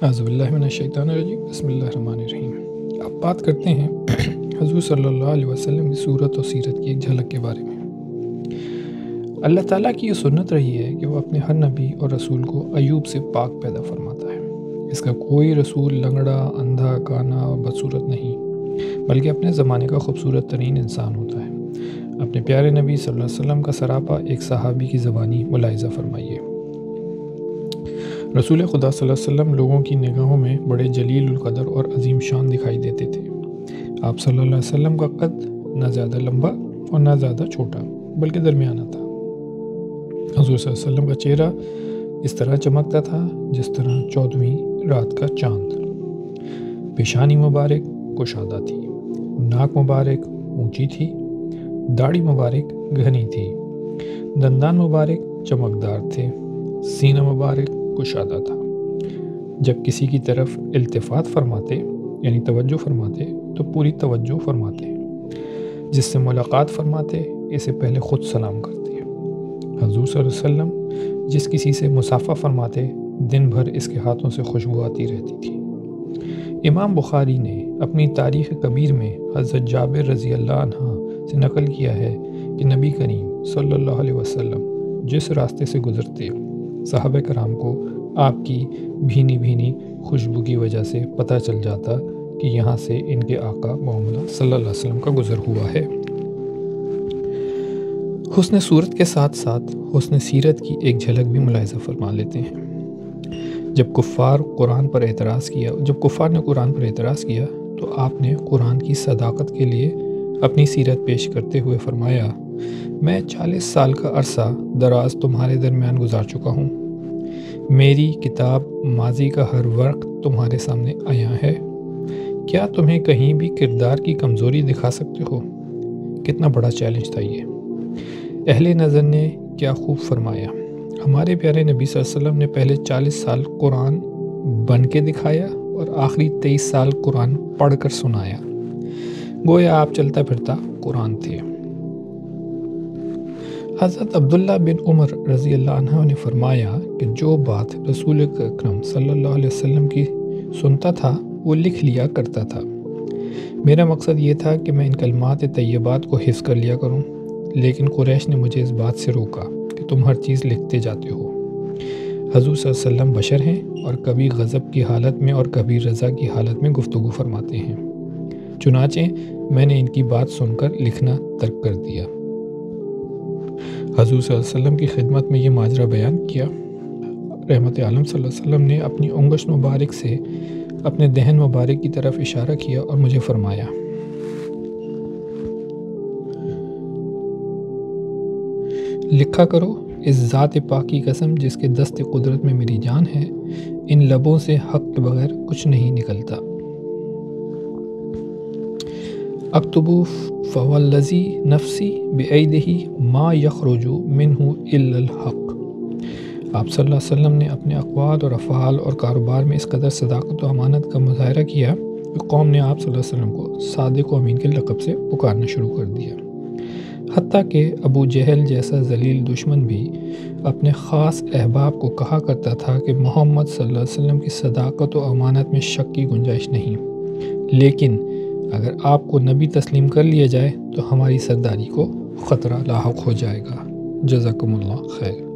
اعوذ باللہ من الشیطان الرجیم، بسم اللہ الرحمن الرحیم۔ اب بات کرتے ہیں حضور صلی اللہ علیہ وسلم کی صورت و سیرت کی ایک جھلک کے بارے میں۔ اللہ تعالیٰ کی یہ سنت رہی ہے کہ وہ اپنے ہر نبی اور رسول کو عیوب سے پاک پیدا فرماتا ہے۔ اس کا کوئی رسول لنگڑا، اندھا، کانا اور بدصورت نہیں، بلکہ اپنے زمانے کا خوبصورت ترین انسان ہوتا ہے۔ اپنے پیارے نبی صلی اللہ علیہ وسلم کا سراپا ایک صحابی کی زبانی ملاحظہ فرمائیے۔ رسول خدا صلی اللہ علیہ وسلم لوگوں کی نگاہوں میں بڑے جلیل القدر اور عظیم شان دکھائی دیتے تھے۔ آپ صلی اللہ علیہ وسلم کا قد نہ زیادہ لمبا اور نہ زیادہ چھوٹا، بلکہ درمیانہ تھا۔ حضور صلی اللہ علیہ وسلم کا چہرہ اس طرح چمکتا تھا جس طرح 14ویں رات کا چاند۔ پیشانی مبارک کشادہ تھی، ناک مبارک اونچی تھی، داڑھی مبارک گھنی تھی، دندان مبارک چمکدار تھے، سینہ مبارک کشادہ تھا۔ جب کسی کی طرف التفات فرماتے یعنی توجہ فرماتے تو پوری توجہ فرماتے، جس سے ملاقات فرماتے اسے پہلے خود سلام کرتے۔ حضور صلی اللہ علیہ وسلم جس کسی سے مصافحہ فرماتے دن بھر اس کے ہاتھوں سے خوشبو آتی رہتی تھی۔ امام بخاری نے اپنی تاریخ کبیر میں حضرت جابر رضی اللہ عنہ سے نقل کیا ہے کہ نبی کریم صلی اللہ علیہ وسلم جس راستے سے گزرتے صحابہ کرام کو آپ کی بھینی بھینی خوشبو کی وجہ سے پتہ چل جاتا کہ یہاں سے ان کے آقا محمد صلی اللہ علیہ وسلم کا گزر ہوا ہے۔ حسن صورت کے ساتھ ساتھ حسن سیرت کی ایک جھلک بھی ملاحظہ فرما لیتے ہیں۔ جب کفار نے قرآن پر اعتراض کیا تو آپ نے قرآن کی صداقت کے لیے اپنی سیرت پیش کرتے ہوئے فرمایا، میں 40 سال کا عرصہ دراز تمہارے درمیان گزار چکا ہوں۔ میری کتاب ماضی کا ہر ورق تمہارے سامنے آیا ہے۔ کیا تمہیں کہیں بھی کردار کی کمزوری دکھا سکتے ہو؟ کتنا بڑا چیلنج تھا یہ۔ اہل نظر نے کیا خوب فرمایا، ہمارے پیارے نبی صلی اللہ علیہ وسلم نے پہلے 40 سال قرآن بن کے دکھایا اور آخری 23 سال قرآن پڑھ کر سنایا۔ گویا آپ چلتا پھرتا قرآن تھے۔ حضرت عبداللہ بن عمر رضی اللہ عنہ نے فرمایا کہ جو بات رسول اکرم صلی اللہ علیہ وسلم کی سنتا تھا وہ لکھ لیا کرتا تھا۔ میرا مقصد یہ تھا کہ میں ان کلمات طیبات کو حفظ کر لیا کروں، لیکن قریش نے مجھے اس بات سے روکا کہ تم ہر چیز لکھتے جاتے ہو۔ حضور صلی اللہ علیہ وسلم بشر ہیں اور کبھی غضب کی حالت میں اور کبھی رضا کی حالت میں گفتگو فرماتے ہیں، چنانچہ میں نے ان کی بات سن کر لکھنا ترک کر دیا۔ حضور صلی اللہ علیہ وسلم کی خدمت میں یہ ماجرا بیان کیا۔ رحمت عالم صلی اللہ علیہ وسلم نے اپنی انگشت مبارک سے اپنے دہن مبارک کی طرف اشارہ کیا اور مجھے فرمایا، لکھا کرو، اس ذات پاک کی قسم جس کے دست قدرت میں میری جان ہے، ان لبوں سے حق کے بغیر کچھ نہیں نکلتا۔ اکتبو فوالذی نفسی بیدہ ما یخرج منہ الا الحق۔ آپ صلی اللہ علیہ وسلم نے اپنے اقوال اور افعال اور کاروبار میں اس قدر صداقت و امانت کا مظاہرہ کیا کہ قوم نے آپ صلی اللہ علیہ وسلم کو صادق و امین کے لقب سے پکارنا شروع کر دیا۔ حتیٰ کہ ابو جہل جیسا ذلیل دشمن بھی اپنے خاص احباب کو کہا کرتا تھا کہ محمد صلی اللہ علیہ وسلم کی صداقت و امانت میں شک کی گنجائش نہیں، لیکن اگر آپ کو نبی تسلیم کر لیا جائے تو ہماری سرداری کو خطرہ لاحق ہو جائے گا۔ جزاکم اللہ خیر۔